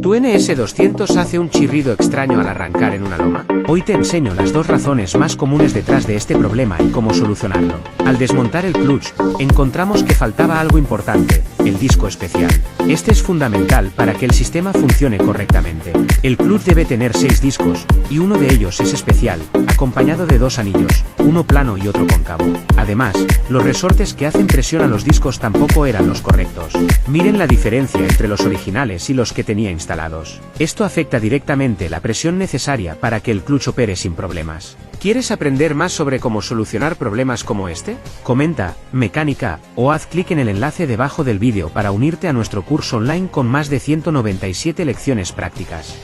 ¿Tu NS200 hace un chirrido extraño al arrancar en una loma? Hoy te enseño las dos razones más comunes detrás de este problema y cómo solucionarlo. Al desmontar el clutch, encontramos que faltaba algo importante, el disco especial. Este es fundamental para que el sistema funcione correctamente. El clutch debe tener 6 discos, y uno de ellos es especial, acompañado de 2 anillos, uno plano y otro cóncavo. Además, los resortes que hacen presión a los discos tampoco eran los correctos. Miren la diferencia entre los originales y los que tenía instalados. Esto afecta directamente la presión necesaria para que el clutch opere sin problemas. ¿Quieres aprender más sobre cómo solucionar problemas como este? Comenta, mecánica, o haz clic en el enlace debajo del vídeo para unirte a nuestro curso online con más de 197 lecciones prácticas.